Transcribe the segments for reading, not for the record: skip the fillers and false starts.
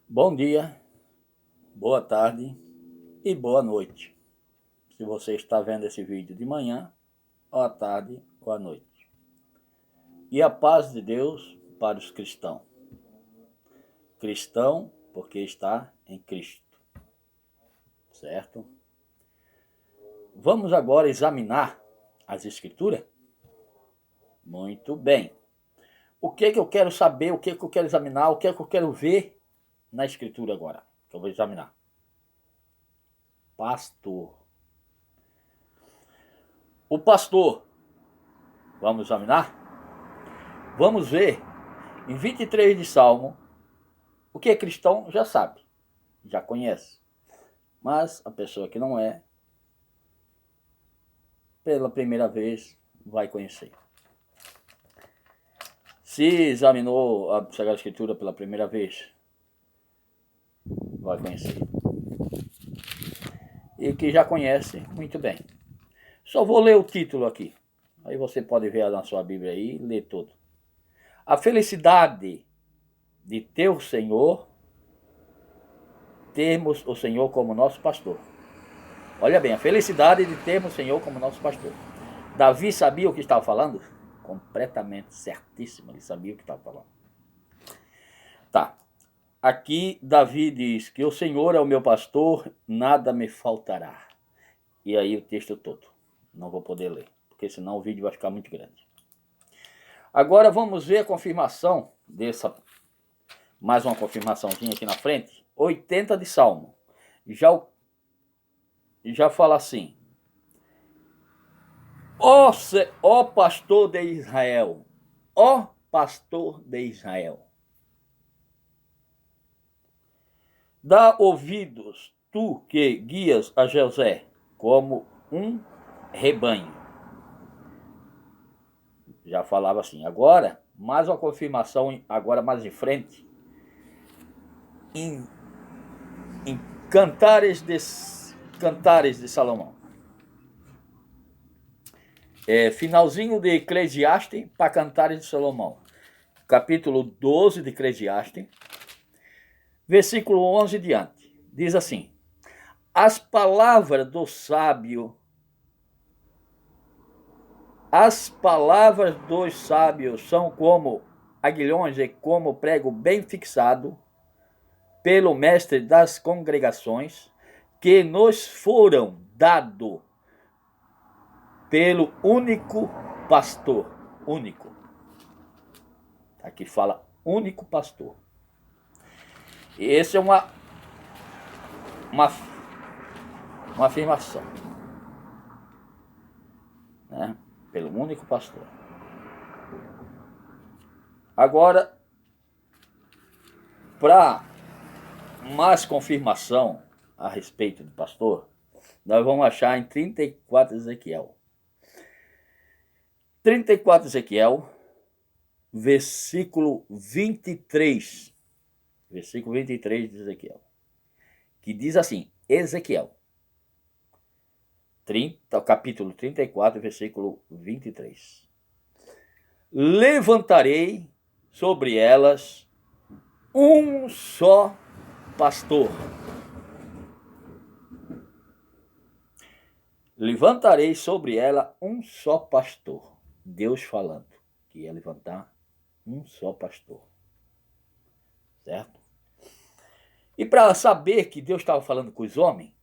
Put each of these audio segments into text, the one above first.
Bom dia, boa tarde e boa noite. Se você está vendo esse vídeo de manhã, ou à tarde ou à noite. E a paz de Deus para os cristãos. Cristão porque está em Cristo. Certo? Vamos agora examinar as Escrituras? Muito bem. O que eu quero saber, o que eu quero examinar, o que eu quero ver na Escritura agora? Que eu vou examinar. Pastor. O pastor. Vamos examinar? Vamos ver em 23 de Salmo. O que é cristão já sabe, já conhece. Mas a pessoa que não é, pela primeira vez, vai conhecer. Se examinou a Sagrada Escritura pela primeira vez, vai conhecer. E que já conhece, muito bem. Só vou ler o título aqui. Aí você pode ver na sua Bíblia aí e ler tudo. A felicidade de ter o Senhor, termos o Senhor como nosso pastor. Olha bem, a felicidade de termos o Senhor como nosso pastor. Davi sabia o que estava falando? Completamente certíssimo, ele sabia o que estava falando. Tá, aqui Davi diz que o Senhor é o meu pastor, nada me faltará. E aí o texto todo, não vou poder ler, porque senão o vídeo vai ficar muito grande. Agora vamos ver a confirmação dessa, mais uma confirmaçãozinha aqui na frente, 80 de Salmo. Já fala assim: ó pastor de Israel, ó pastor de Israel, dá ouvidos, tu que guias a José como um rebanho. Já falava assim. Agora, mais uma confirmação, agora mais em frente, em Cantares de Salomão. Finalzinho de Eclesiastes para Cantares de Salomão. Capítulo 12 de Eclesiastes, versículo 11 diante. Diz assim: as palavras do sábio são como aguilhões e como prego bem fixado pelo mestre das congregações, que nos foram dado pelo único pastor. Único. Aqui fala único pastor. E essa é uma afirmação, né? Pelo único pastor. Agora, para mais confirmação a respeito do pastor, nós vamos achar em 34 Ezequiel. 34 Ezequiel, versículo 23. Versículo 23 de Ezequiel. Que diz assim, Ezequiel. Capítulo 34, versículo 23. Levantarei sobre elas um só pastor. Levantarei sobre ela um só pastor. Deus falando que ia levantar um só pastor. Certo? E para saber que Deus estava falando com os homens,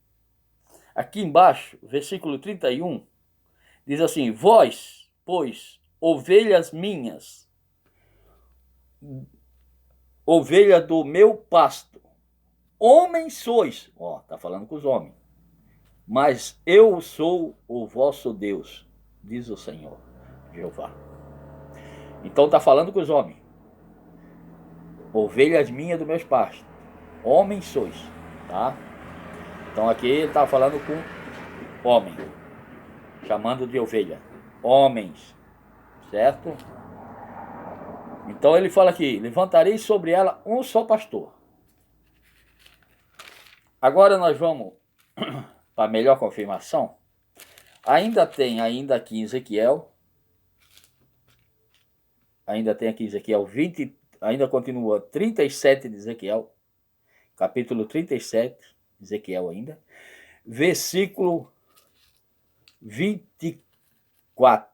aqui embaixo, versículo 31, diz assim: vós, pois, ovelhas minhas, ovelha do meu pasto, homens sois, ó, tá falando com os homens, mas eu sou o vosso Deus, diz o Senhor, Jeová. Então tá falando com os homens, ovelhas minhas do meus pastos, homens sois, tá? Então aqui ele está falando com homem, chamando de ovelha, homens, certo? Então ele fala aqui: levantarei sobre ela um só pastor. Agora nós vamos para a melhor confirmação. Ainda aqui em Ezequiel, ainda tem aqui Ezequiel 20, ainda continua 37 de Ezequiel, capítulo 37, Ezequiel ainda, versículo 24.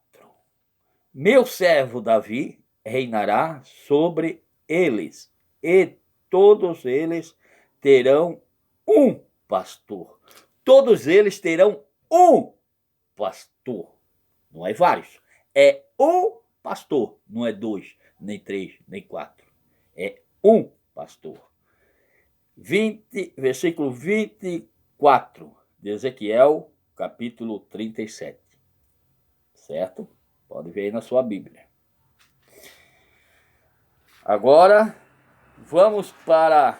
Meu servo Davi reinará sobre eles, e todos eles terão um pastor. Todos eles terão um pastor. Não é vários. É um pastor. Não é 2, nem 3, nem 4. É um pastor. Versículo 24 de Ezequiel, capítulo 37. Certo? Pode ver aí na sua Bíblia. Agora, vamos para...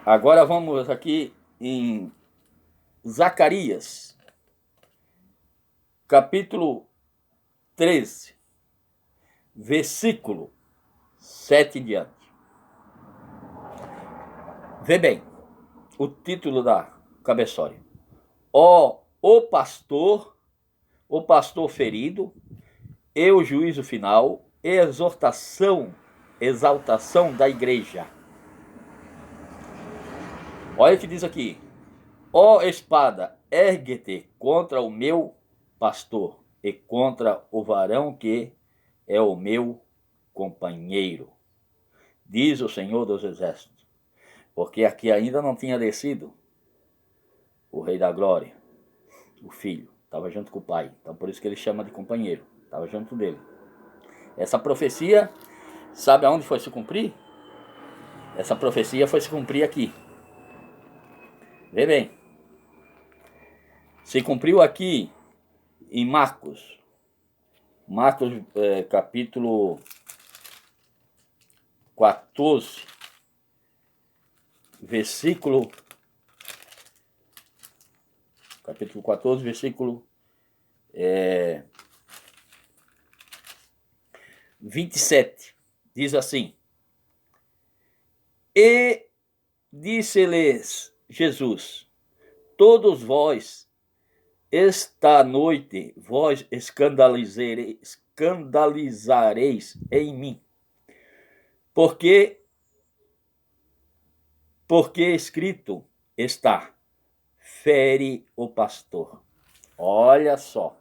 Agora vamos aqui em Zacarias, capítulo 13, versículo 7 em diante. Vê bem o título da cabeçória. O pastor ferido, e o juízo final, e exaltação da igreja. Olha o que diz aqui. Ó espada, ergue-te contra o meu pastor e contra o varão que é o meu companheiro, diz o Senhor dos Exércitos. Porque aqui ainda não tinha descido o Rei da Glória, o Filho, estava junto com o Pai. Então por isso que ele chama de companheiro, estava junto dele. Essa profecia, sabe aonde foi se cumprir? Essa profecia foi se cumprir aqui. Vê bem. Se cumpriu aqui em Marcos, capítulo 14, versículo 27, diz assim: E disse-lhes Jesus: todos vós, esta noite, vós escandalizareis em mim, porque escrito está: fere o pastor. Olha só.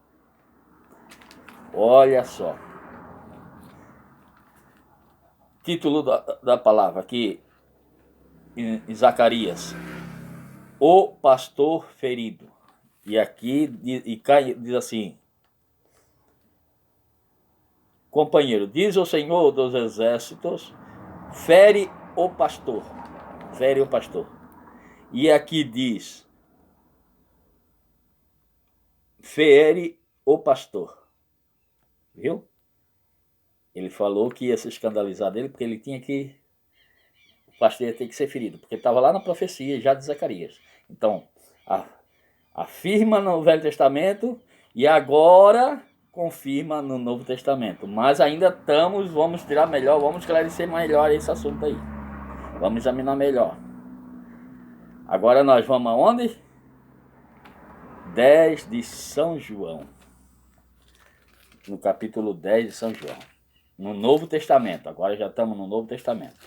Título da palavra aqui em Zacarias: o pastor ferido. E aqui diz assim: companheiro, diz o Senhor dos Exércitos, fere o pastor. E aqui diz: fere o pastor. Viu? Ele falou que ia se escandalizar dele porque ele tinha que... o pastor ia ter que ser ferido, porque estava lá na profecia já de Zacarias. Então, afirma no Velho Testamento e agora confirma no Novo Testamento. Mas ainda vamos tirar melhor, vamos esclarecer melhor esse assunto aí. Vamos examinar melhor. Agora nós vamos aonde? 10 de São João. No capítulo 10 de São João. No Novo Testamento. Agora já estamos no Novo Testamento.